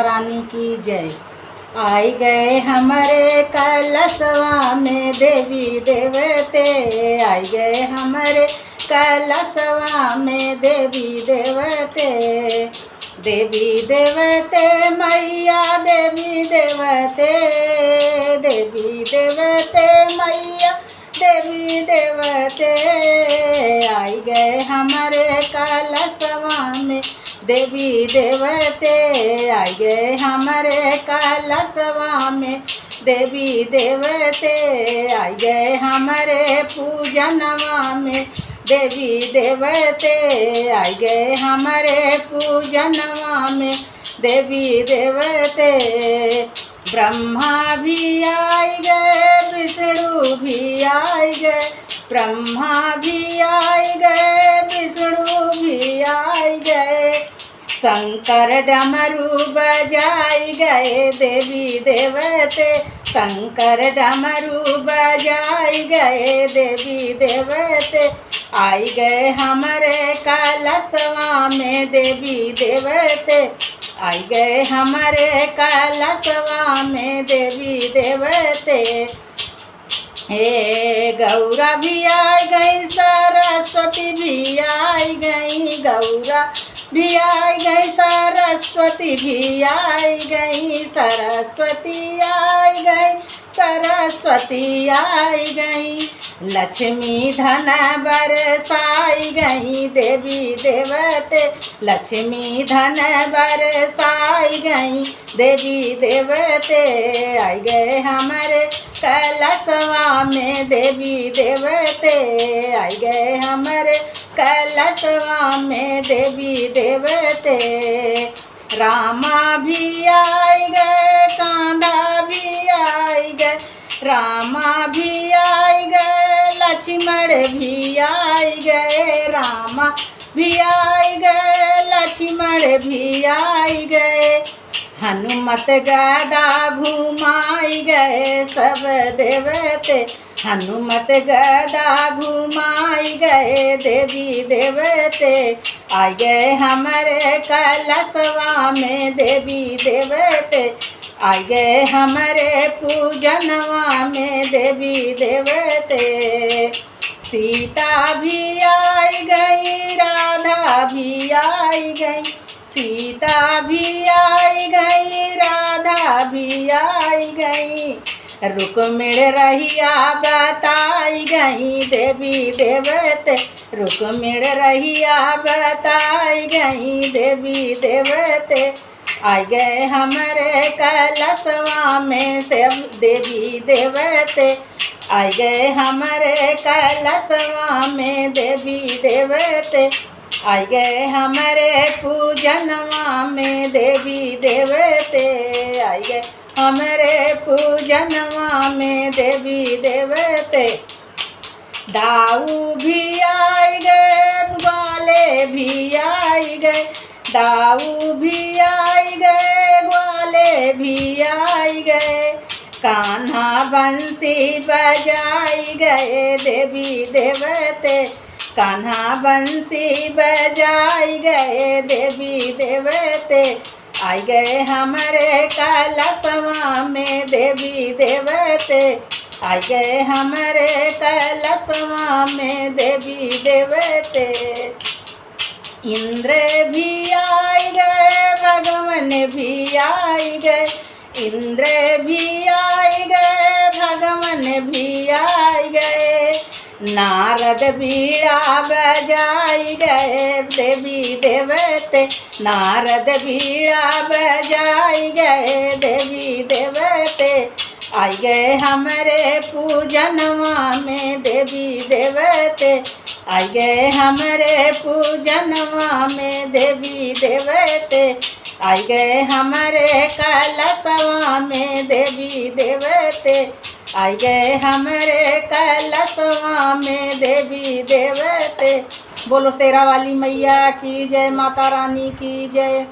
रानी की जय। आई गए हमारे कलशवा में देवी देवते, आई गए हमारे कलशवा में देवी देवते। देवी देवते मैया देवी देवते, देवी देवते मैया देवी देवते। आई गए हमारे कलशवा में देवी देवते, आई गए हमारे कलशवा में देवी देवते। आई गए हमारे पूजनवा में देवी देवते, आई गए हमारे पूजनवा में देवी देवते। ब्रह्मा भी आई गए विष्णु भी आई गए, ब्रह्मा भी आई गए विष्णु भी आई गए। शंकर डमरू बजाई गए देवी देवते, शंकर डमरू बजाई गए देवी देवते। आई गए हमारे कलशवा में देवी देवते, आई गए हमारे कलशवा में देवी देवते। हे गौरा भी आई गई, सरस्वती भी आई गई, गौरा भी आई गई, सरस्वती भी आई गई, सरस्वती आई गई, सरस्वती आई गई। लक्ष्मी धन बरसाई गई देवी देवते, लक्ष्मी धन बरसाई गई देवी देवते। आई गए हमारे कलशवा में देवी देवते, आई गए हमारे कलशवा में देवी देवते। रामा भी आई गए, कांधा भी आई गए, रामा भी आई गए, लक्ष्मण भी आई गए, रामा भी आई गए, लक्ष्मण भी आई गए। हनुमत गदा घुमाई गए सब देवते, हनुमत गदा घुमाई गए देवी देवते। आई गए हमारे कलशवा में देवी देवते, आई गए हमारे पूजनवा में देवी देवते। सीता भी आई गई, राधा भी आई गई, सीता भी आई गई, राधा भी आई गई। रुक्मिण रहिया बताई गई देवी देवते, रुक्मिण रहिया बताई गई देवी देवते। आई गए हमारे कलशवा में से देवी देवते, आई गए हमारे कलशवा में देवी देवते। आई गए हमारे पूजनवा में देवी देवते, आई गए हमारे पूजनवा में देवी देवते। दाऊ भी आई गए, ग्वाले भी आई गए, दाऊ भी आई गए, ग्वाले भी आई गए। कान्हा बंसी बजाई गए देवी देवते, कान्हा बंसी बजाई गए देवी देवते। आई गए हमारे कलशवा में देवी देवते, आई गए हमारे कलशवा में देवी देवते। इंद्र भी आई गए, भगवान भी आई गए, इंद्र भी आई गए, भगवान भी आई गए। नारद बीड़ा बजाई गए देवी देवते, नारद बीड़ा बजाई गए देवी देवते। आई गए हमारे पूजनवा में देवी देवते, आई गए हमारे पूजनवा में देवी देवते। आई गए हमारे कलशवा में देवी देवते, आई गए हमारे कलशवा में देवी देवते। बोलो शेरा वाली मैया की जय, माता रानी की जय।